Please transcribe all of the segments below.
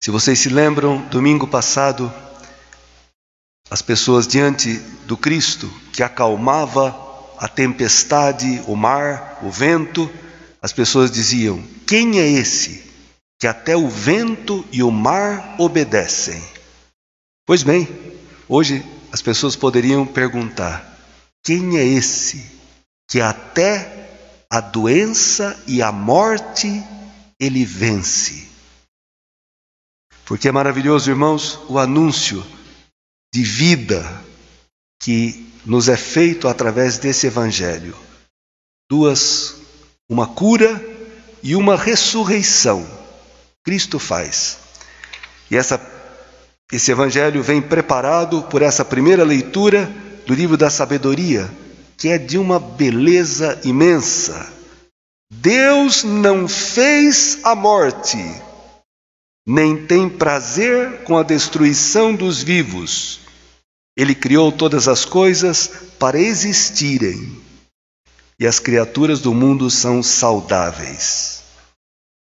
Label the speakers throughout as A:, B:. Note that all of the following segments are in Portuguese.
A: Se vocês se lembram, domingo passado, as pessoas diante do Cristo, que acalmava a tempestade, o mar, o vento, as pessoas diziam: quem é esse que até o vento e o mar obedecem? Pois bem, hoje as pessoas poderiam perguntar: quem é esse que até a doença e a morte ele vence? Porque é maravilhoso, irmãos, o anúncio de vida que nos é feito através desse evangelho. Uma cura e uma ressurreição, Cristo faz. E esse evangelho vem preparado por essa primeira leitura do livro da sabedoria, que é de uma beleza imensa. Deus não fez a morte, nem tem prazer com a destruição dos vivos. Ele criou todas as coisas para existirem, e as criaturas do mundo são saudáveis.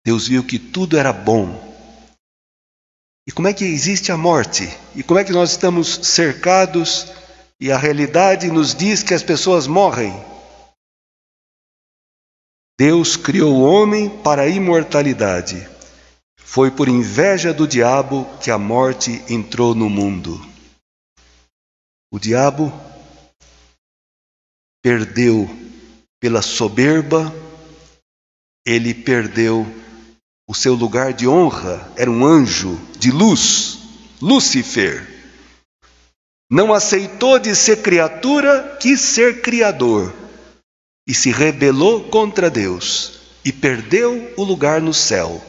A: Deus viu que tudo era bom. E como é que existe a morte? E como é que nós estamos cercados e a realidade nos diz que as pessoas morrem? Deus criou o homem para a imortalidade. Foi por inveja do diabo que a morte entrou no mundo. O diabo perdeu pela soberba, ele perdeu o seu lugar de honra, era um anjo de luz, Lúcifer. Não aceitou de ser criatura, quis ser criador, e se rebelou contra Deus, e perdeu o lugar no céu.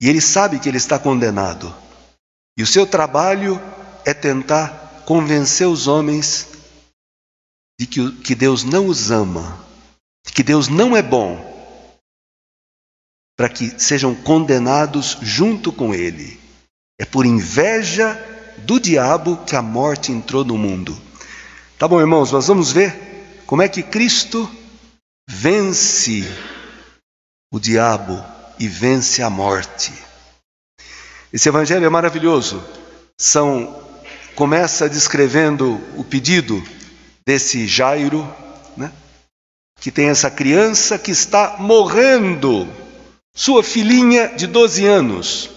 A: E ele sabe que ele está condenado. E o seu trabalho é tentar convencer os homens de que Deus não os ama, de que Deus não é bom, para que sejam condenados junto com ele. É por inveja do diabo que a morte entrou no mundo. Tá bom, irmãos, nós vamos ver como é que Cristo vence o diabo e vence a morte. Esse evangelho é maravilhoso. Começa descrevendo o pedido desse Jairo, né? Que tem essa criança que está morrendo, sua filhinha de 12 anos.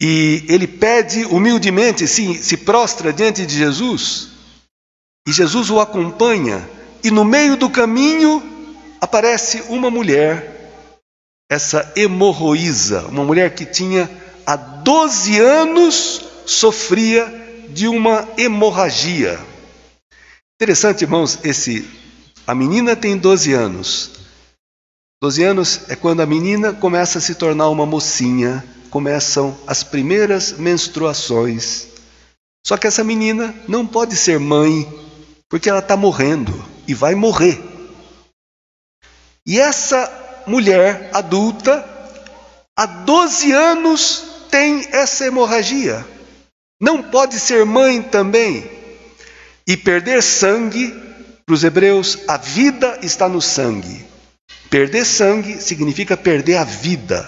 A: E ele pede humildemente, se prostra diante de Jesus, e Jesus o acompanha, e no meio do caminho aparece uma mulher, essa hemorroísa, uma mulher que tinha há 12 anos sofria de uma hemorragia. Interessante, irmãos, a menina tem 12 anos. 12 anos é quando a menina começa a se tornar uma mocinha, começam as primeiras menstruações. Só que essa menina não pode ser mãe, porque ela está morrendo e vai morrer. E essa mulher adulta, há 12 anos, tem essa hemorragia. Não pode ser mãe também. E perder sangue, para os hebreus, a vida está no sangue. Perder sangue significa perder a vida.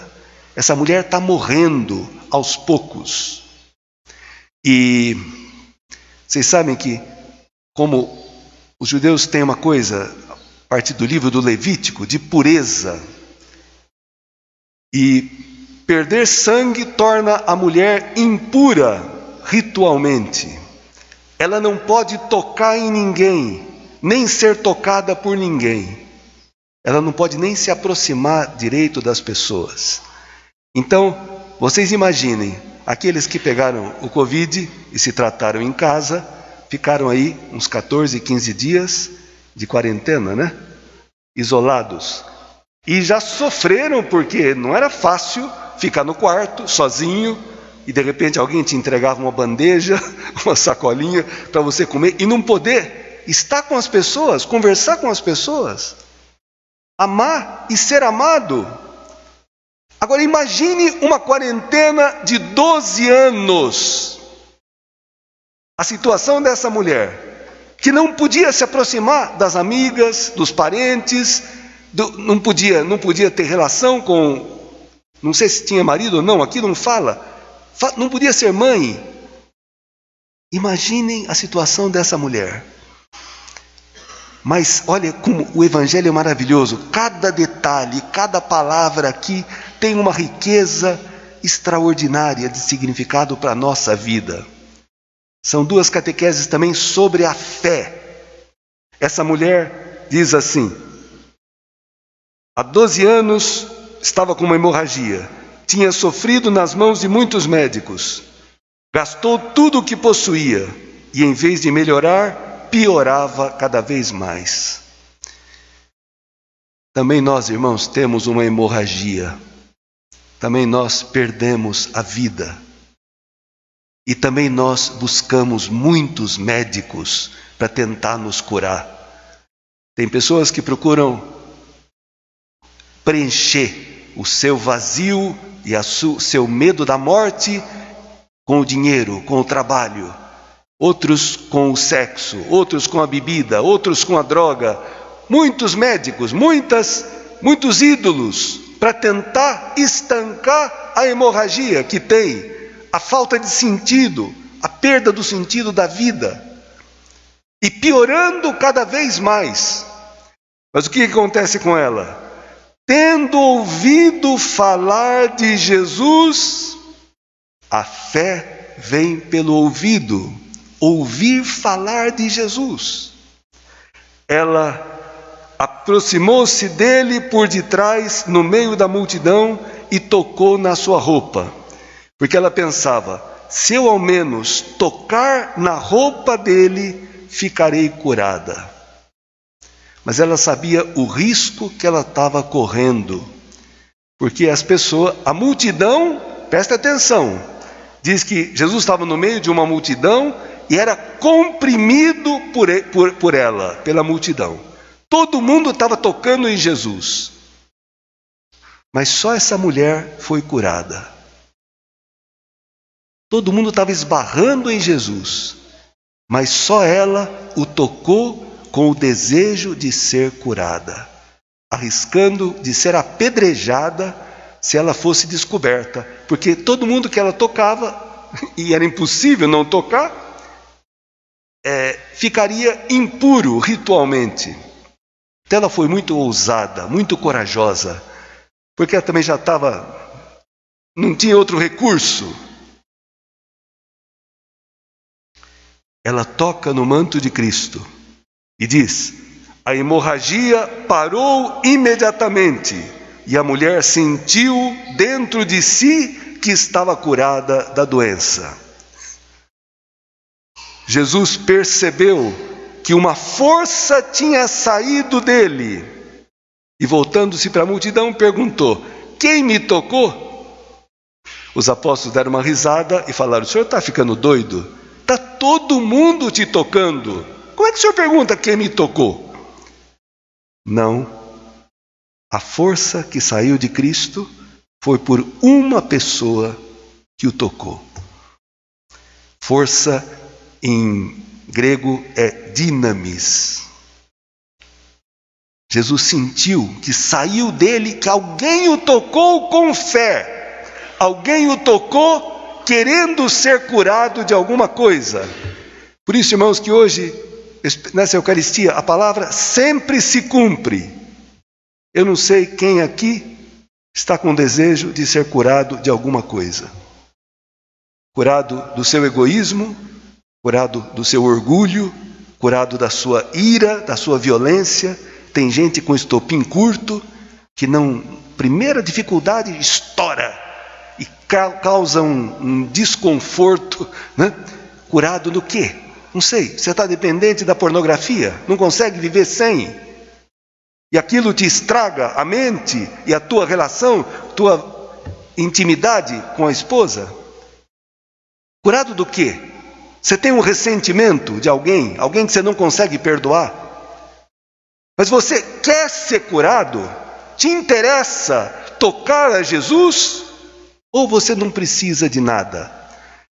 A: Essa mulher está morrendo aos poucos. E vocês sabem que, como os judeus têm uma coisa, a partir do livro do Levítico, de pureza. E perder sangue torna a mulher impura ritualmente. Ela não pode tocar em ninguém, nem ser tocada por ninguém. Ela não pode nem se aproximar direito das pessoas. Então, vocês imaginem, aqueles que pegaram o Covid e se trataram em casa, ficaram aí uns 14, 15 dias de quarentena, né? Isolados. E já sofreram, porque não era fácil ficar no quarto, sozinho, e de repente alguém te entregava uma bandeja, uma sacolinha para você comer, e não poder estar com as pessoas, conversar com as pessoas, amar e ser amado. Agora imagine uma quarentena de 12 anos. A situação dessa mulher, que não podia se aproximar das amigas, dos parentes, não podia ter relação com Não sei se tinha marido ou não, aqui não fala. Não podia ser mãe. Imaginem a situação dessa mulher. Mas olha como o Evangelho é maravilhoso. Cada detalhe, cada palavra aqui tem uma riqueza extraordinária de significado para a nossa vida. São duas catequeses também sobre a fé. Essa mulher diz assim: há 12 anos estava com uma hemorragia. Tinha sofrido nas mãos de muitos médicos. Gastou tudo o que possuía e, em vez de melhorar, piorava cada vez mais. Também nós, irmãos, temos uma hemorragia. Também nós perdemos a vida. E também nós buscamos muitos médicos para tentar nos curar. Tem pessoas que procuram preencher o seu vazio e o seu medo da morte com o dinheiro, com o trabalho. Outros com o sexo, outros com a bebida, outros com a droga. Muitos médicos, muitos ídolos para tentar estancar a hemorragia que tem, a falta de sentido, a perda do sentido da vida. E piorando cada vez mais. Mas o que acontece com ela? Tendo ouvido falar de Jesus, a fé vem pelo ouvido. Ouvir falar de Jesus. Ela aproximou-se dele por detrás, no meio da multidão, e tocou na sua roupa. Porque ela pensava: se eu ao menos tocar na roupa dele, ficarei curada. Mas ela sabia o risco que ela estava correndo. Porque a multidão, presta atenção, diz que Jesus estava no meio de uma multidão e era comprimido por ela, pela multidão. Todo mundo estava tocando em Jesus. Mas só essa mulher foi curada. Todo mundo estava esbarrando em Jesus, mas só ela o tocou com o desejo de ser curada, arriscando de ser apedrejada se ela fosse descoberta, porque todo mundo que ela tocava, e era impossível não tocar, ficaria impuro ritualmente. Então ela foi muito ousada, muito corajosa, porque ela também já não tinha outro recurso. Ela toca no manto de Cristo e diz: a hemorragia parou imediatamente e a mulher sentiu dentro de si que estava curada da doença. Jesus percebeu que uma força tinha saído dele e, voltando-se para a multidão, perguntou: quem me tocou? Os apóstolos deram uma risada e falaram: o senhor está ficando doido? Está todo mundo te tocando. Como é que o senhor pergunta quem me tocou? Não. A força que saiu de Cristo foi por uma pessoa que o tocou. Força em grego é dinamis. Jesus sentiu que saiu dele, que alguém o tocou com fé. Alguém o tocou querendo ser curado de alguma coisa. Por isso, irmãos, que hoje, nessa Eucaristia, a palavra sempre se cumpre. Eu não sei quem aqui está com desejo de ser curado de alguma coisa. Curado do seu egoísmo, curado do seu orgulho, curado da sua ira, da sua violência. Tem gente com estopim curto que primeira dificuldade estoura e causa um desconforto, né? Curado do quê? Não sei, você está dependente da pornografia, não consegue viver sem. E aquilo te estraga a mente e a tua relação, tua intimidade com a esposa. Curado do quê? Você tem um ressentimento de alguém que você não consegue perdoar. Mas você quer ser curado? Te interessa tocar a Jesus? Ou você não precisa de nada?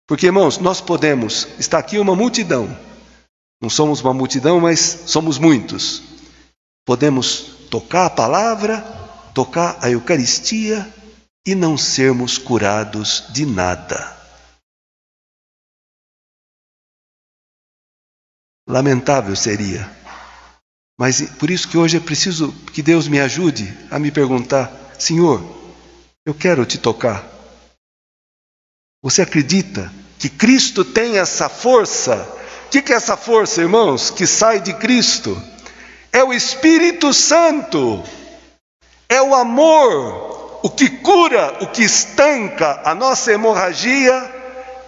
A: Porque, irmãos, nós podemos, está aqui uma multidão. Não somos uma multidão, mas somos muitos. Podemos tocar a palavra, tocar a Eucaristia e não sermos curados de nada. Lamentável seria. Mas por isso que hoje é preciso que Deus me ajude a me perguntar: Senhor, eu quero te tocar. Você acredita que Cristo tem essa força? O que é essa força, irmãos, que sai de Cristo? É o Espírito Santo. É o amor. O que cura, o que estanca a nossa hemorragia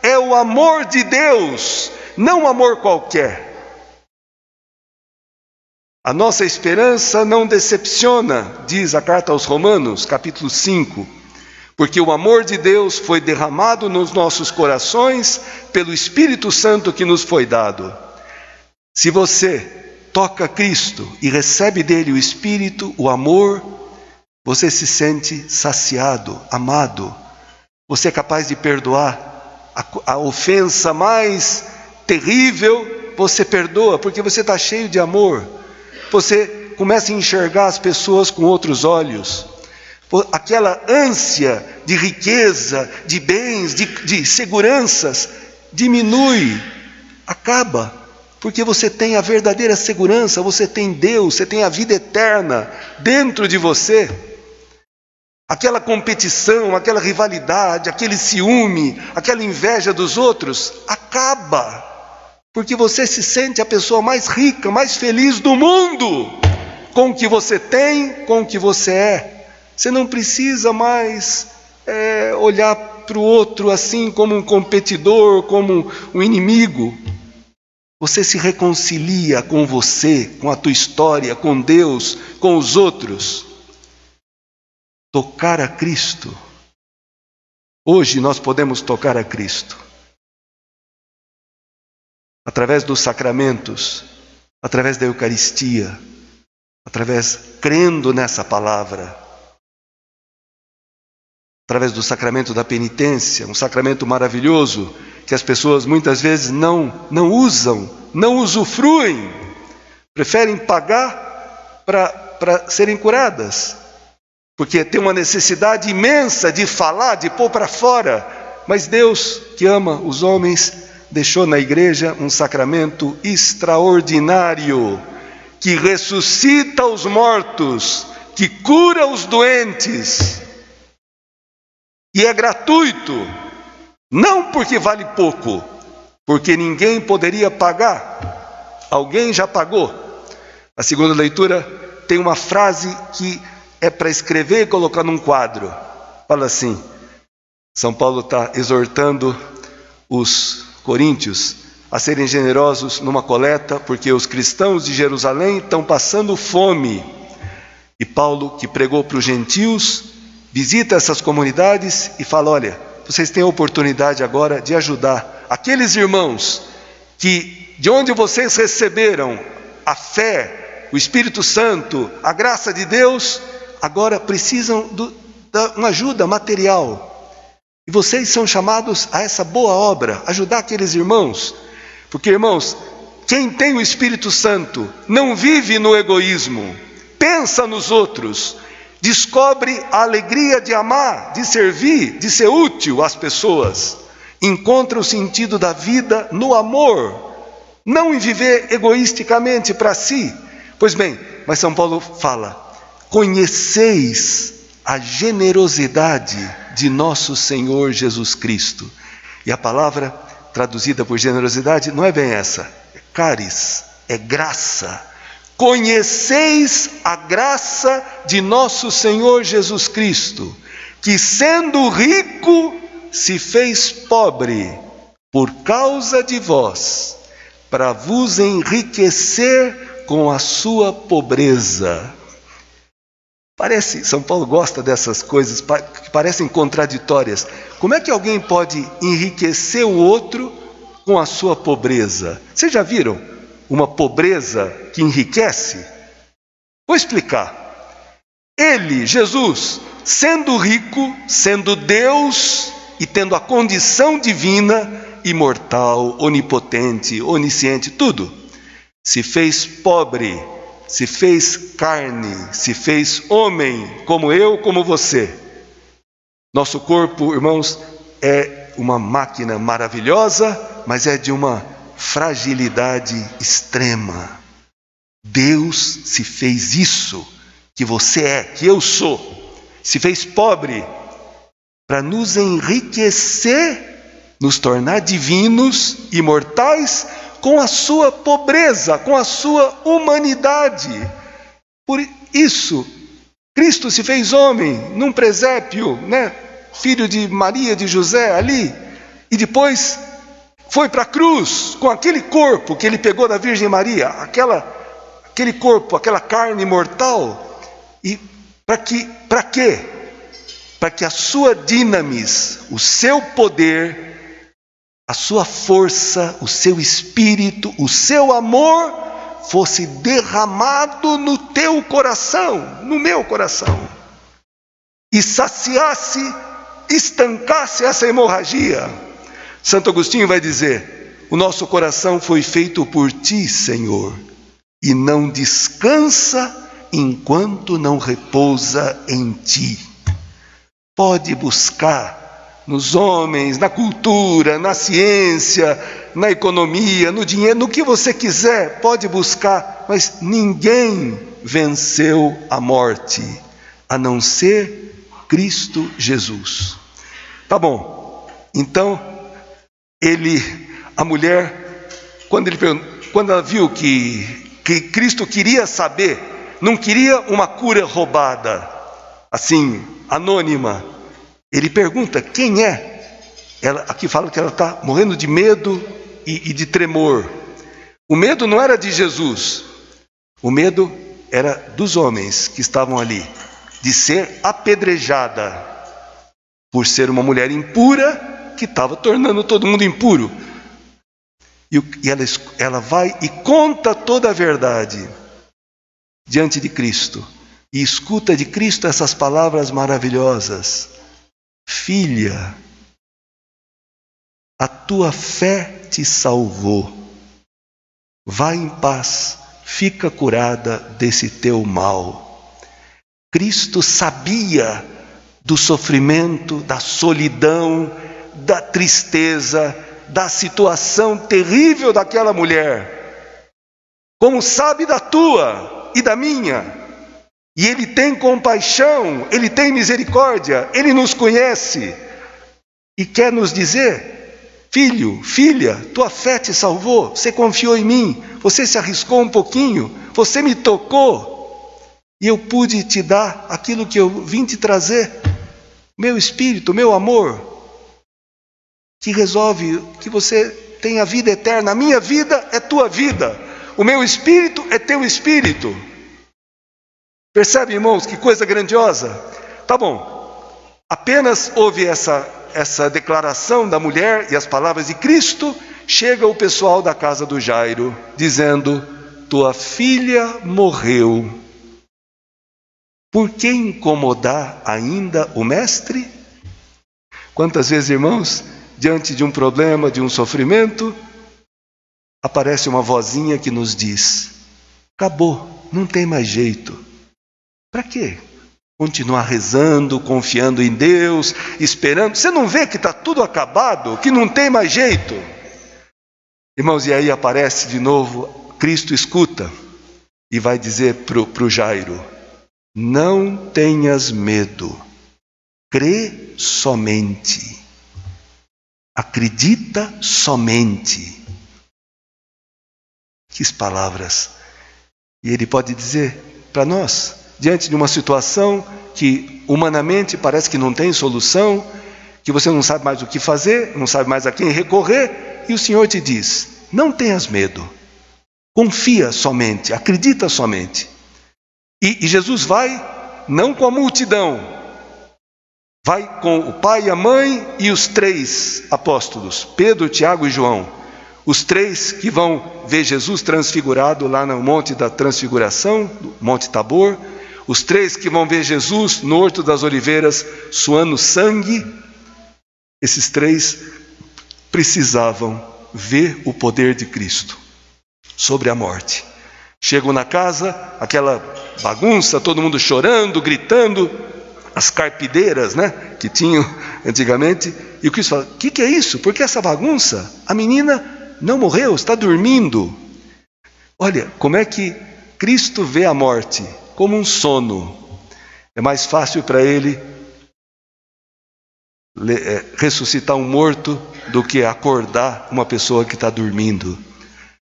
A: é o amor de Deus, não um amor qualquer. A nossa esperança não decepciona, diz a carta aos Romanos, capítulo 5, porque o amor de Deus foi derramado nos nossos corações pelo Espírito Santo que nos foi dado. Se você toca Cristo e recebe dele o Espírito, o amor, você se sente saciado, amado. Você é capaz de perdoar a ofensa mais terrível, você perdoa, porque você está cheio de amor. Você começa a enxergar as pessoas com outros olhos. Aquela ânsia de riqueza, de bens, de seguranças, diminui, acaba. Porque você tem a verdadeira segurança, você tem Deus, você tem a vida eterna dentro de você. Aquela competição, aquela rivalidade, aquele ciúme, aquela inveja dos outros, acaba. Porque você se sente a pessoa mais rica, mais feliz do mundo, com o que você tem, com o que você é. Você não precisa mais olhar para o outro assim como um competidor, como um inimigo. Você se reconcilia com você, com a tua história, com Deus, com os outros. Tocar a Cristo. Hoje nós podemos tocar a Cristo. Através dos sacramentos, através da Eucaristia, crendo nessa palavra, através do sacramento da penitência, um sacramento maravilhoso que as pessoas muitas vezes não usam, não usufruem, preferem pagar para serem curadas, porque tem uma necessidade imensa de falar, de pôr para fora, mas Deus, que ama os homens, deixou na igreja um sacramento extraordinário, que ressuscita os mortos, que cura os doentes, e é gratuito, não porque vale pouco, porque ninguém poderia pagar, alguém já pagou. A segunda leitura tem uma frase que é para escrever e colocar num quadro, fala assim, São Paulo está exortando os coríntios a serem generosos numa coleta, porque os cristãos de Jerusalém estão passando fome. E Paulo, que pregou para os gentios, visita essas comunidades e fala: olha, vocês têm a oportunidade agora de ajudar aqueles irmãos que, de onde vocês receberam a fé, o Espírito Santo, a graça de Deus, agora precisam de uma ajuda material. E vocês são chamados a essa boa obra, ajudar aqueles irmãos. Porque, irmãos, quem tem o Espírito Santo não vive no egoísmo, pensa nos outros, descobre a alegria de amar, de servir, de ser útil às pessoas, encontra o sentido da vida no amor, não em viver egoisticamente para si. Pois bem, mas São Paulo fala: conheceis a generosidade de nosso Senhor Jesus Cristo. E a palavra traduzida por generosidade não é bem essa, é caris, é graça. Conheceis a graça de nosso Senhor Jesus Cristo, que sendo rico se fez pobre por causa de vós, para vos enriquecer com a sua pobreza. São Paulo gosta dessas coisas que parecem contraditórias. Como é que alguém pode enriquecer o outro com a sua pobreza? Vocês já viram uma pobreza que enriquece? Vou explicar. Ele, Jesus, sendo rico, sendo Deus e tendo a condição divina, imortal, onipotente, onisciente, tudo, se fez pobre, se fez carne, se fez homem, como eu, como você. Nosso corpo, irmãos, é uma máquina maravilhosa, mas é de uma fragilidade extrema. Deus se fez isso que você é, que eu sou, se fez pobre para nos enriquecer, nos tornar divinos, imortais, com a sua pobreza, com a sua humanidade. Por isso, Cristo se fez homem num presépio, filho de Maria, de José ali, e depois foi para a cruz com aquele corpo que ele pegou da Virgem Maria, aquele corpo, aquela carne mortal. E para quê? Para que a sua dinamis, o seu poder, a sua força, o seu espírito, o seu amor fosse derramado no teu coração, no meu coração, e saciasse, estancasse essa hemorragia. Santo Agostinho vai dizer: o nosso coração foi feito por ti, Senhor, e não descansa enquanto não repousa em ti. Pode buscar nos homens, na cultura, na ciência, na economia, no dinheiro, no que você quiser, pode buscar, mas ninguém venceu a morte, a não ser Cristo Jesus. Tá bom, então, a mulher, quando ela viu que Cristo queria saber, não queria uma cura roubada, assim, anônima. Ele pergunta: quem é? Aqui fala que ela está morrendo de medo e de tremor. O medo não era de Jesus, o medo era dos homens que estavam ali, de ser apedrejada por ser uma mulher impura que estava tornando todo mundo impuro. E ela vai e conta toda a verdade diante de Cristo, e escuta de Cristo essas palavras maravilhosas: filha, a tua fé te salvou, vai em paz, fica curada desse teu mal. Cristo sabia do sofrimento, da solidão, da tristeza, da situação terrível daquela mulher, como sabe da tua e da minha, e Ele tem compaixão, Ele tem misericórdia, Ele nos conhece e quer nos dizer: filho, filha, tua fé te salvou, você confiou em mim, você se arriscou um pouquinho, você me tocou e eu pude te dar aquilo que eu vim te trazer, meu espírito, meu amor, que resolve que você tenha vida eterna. A minha vida é tua vida, o meu espírito é teu espírito. Percebe, irmãos, que coisa grandiosa? Tá bom, apenas houve essa declaração da mulher e as palavras de Cristo, chega o pessoal da casa do Jairo, dizendo: tua filha morreu. Por que incomodar ainda o mestre? Quantas vezes, irmãos, diante de um problema, de um sofrimento, aparece uma vozinha que nos diz: acabou, não tem mais jeito. Para quê? Continuar rezando, confiando em Deus, esperando. Você não vê que está tudo acabado, que não tem mais jeito? Irmãos, e aí aparece de novo, Cristo escuta e vai dizer para o Jairo: não tenhas medo, crê somente, acredita somente. Que palavras! E ele pode dizer para nós, diante de uma situação que humanamente parece que não tem solução, que você não sabe mais o que fazer, não sabe mais a quem recorrer, e o Senhor te diz: não tenhas medo, confia somente, acredita somente. E Jesus vai não com a multidão, vai com o pai, a mãe e os 3 apóstolos, Pedro, Tiago e João, os 3 que vão ver Jesus transfigurado lá no Monte da Transfiguração, Monte Tabor, os 3 que vão ver Jesus no Horto das Oliveiras suando sangue. Esses 3 precisavam ver o poder de Cristo sobre a morte. Chegam na casa, aquela bagunça, todo mundo chorando, gritando, as carpideiras, né, que tinham antigamente. E o Cristo fala: o que é isso? Por que essa bagunça? A menina não morreu, está dormindo. Olha, como é que Cristo vê a morte? Como um sono. É mais fácil para ele ressuscitar um morto do que acordar uma pessoa que está dormindo.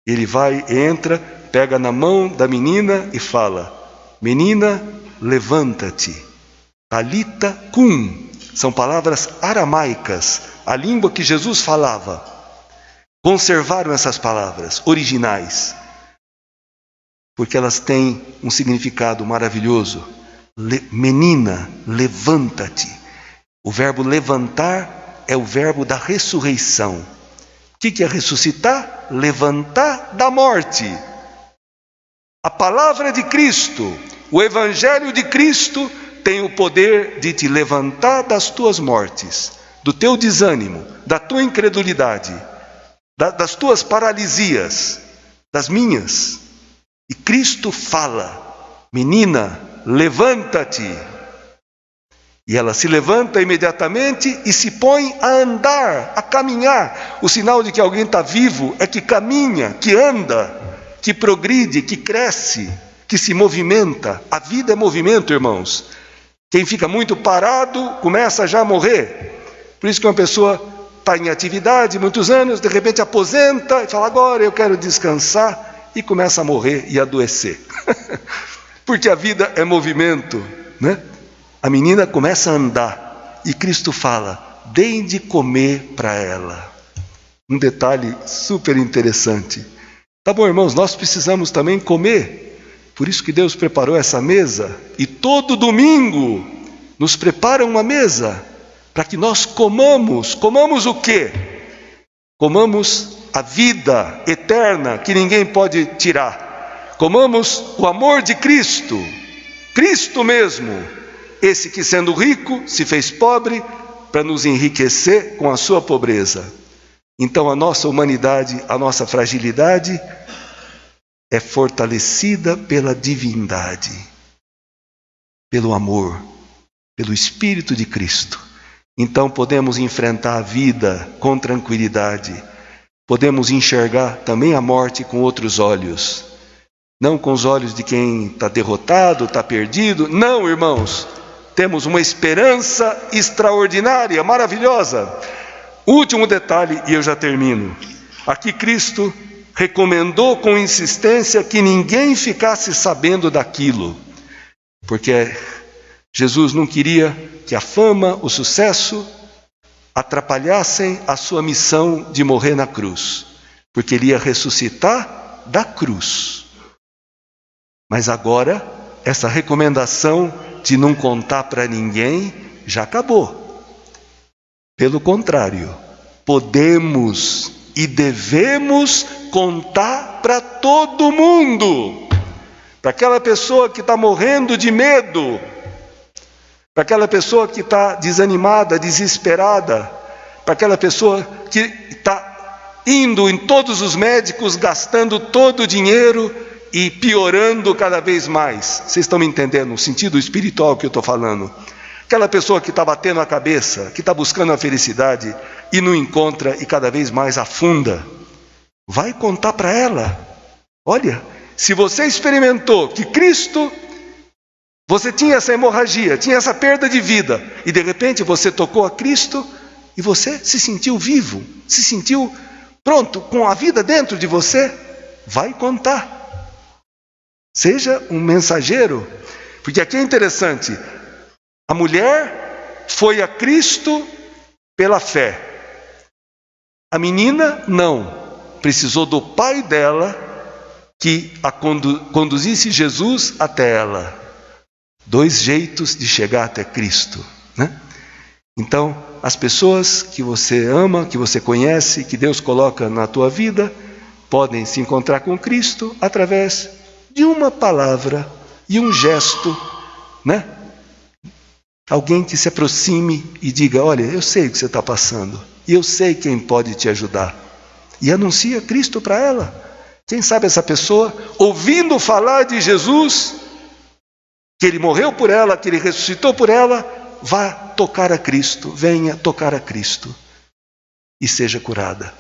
A: Ele vai, entra, pega na mão da menina e fala: menina, levanta-te. Talita cum. São palavras aramaicas, a língua que Jesus falava. Conservaram essas palavras originais, porque elas têm um significado maravilhoso. Menina, levanta-te. O verbo levantar é o verbo da ressurreição. O que é ressuscitar? Levantar da morte. A palavra de Cristo, o Evangelho de Cristo, tem o poder de te levantar das tuas mortes, do teu desânimo, da tua incredulidade, das tuas paralisias, das minhas. E Cristo fala: menina, levanta-te. E ela se levanta imediatamente e se põe a andar, a caminhar. O sinal de que alguém está vivo é que caminha, que anda, que progride, que cresce, que se movimenta. A vida é movimento, irmãos. Quem fica muito parado começa já a morrer. Por isso que uma pessoa está em atividade muitos anos, de repente aposenta e fala: agora eu quero descansar, e começa a morrer e adoecer. Porque a vida é movimento, né? A menina começa a andar e Cristo fala: deem de comer para ela. Um detalhe super interessante. Tá bom, irmãos, nós precisamos também comer. Por isso que Deus preparou essa mesa, e todo domingo nos prepara uma mesa para que nós comamos. Comamos o quê? Comamos a vida eterna que ninguém pode tirar. Comamos o amor de Cristo, Cristo mesmo, esse que sendo rico se fez pobre para nos enriquecer com a sua pobreza. Então a nossa humanidade, a nossa fragilidade é fortalecida pela divindade, pelo amor, pelo Espírito de Cristo. Então podemos enfrentar a vida com tranquilidade. Podemos enxergar também a morte com outros olhos. Não com os olhos de quem está derrotado, está perdido. Não, irmãos. Temos uma esperança extraordinária, maravilhosa. Último detalhe e eu já termino. Aqui Cristo recomendou com insistência que ninguém ficasse sabendo daquilo, porque Jesus não queria que a fama, o sucesso atrapalhassem a sua missão de morrer na cruz, porque ele ia ressuscitar da cruz. Mas agora, essa recomendação de não contar para ninguém já acabou. Pelo contrário, podemos e devemos contar para todo mundo. Para aquela pessoa que está morrendo de medo, para aquela pessoa que está desanimada, desesperada, para aquela pessoa que está indo em todos os médicos, gastando todo o dinheiro e piorando cada vez mais. Vocês estão me entendendo o sentido espiritual que eu estou falando? Aquela pessoa que está batendo a cabeça, que está buscando a felicidade e não encontra e cada vez mais afunda. Vai contar para ela: olha, se você experimentou que Cristo, você tinha essa hemorragia, tinha essa perda de vida, e de repente você tocou a Cristo e você se sentiu vivo, se sentiu pronto, com a vida dentro de você, vai contar. Seja um mensageiro, porque aqui é interessante. A mulher foi a Cristo pela fé. A menina não. Precisou do pai dela que a conduzisse Jesus até ela. 2 jeitos de chegar até Cristo, né? Então, as pessoas que você ama, que você conhece, que Deus coloca na tua vida, podem se encontrar com Cristo através de uma palavra e um gesto, né? Alguém que se aproxime e diga: olha, eu sei o que você está passando, e eu sei quem pode te ajudar. E anuncia Cristo para ela. Quem sabe essa pessoa, ouvindo falar de Jesus, que Ele morreu por ela, que Ele ressuscitou por ela, vá tocar a Cristo, venha tocar a Cristo e seja curada.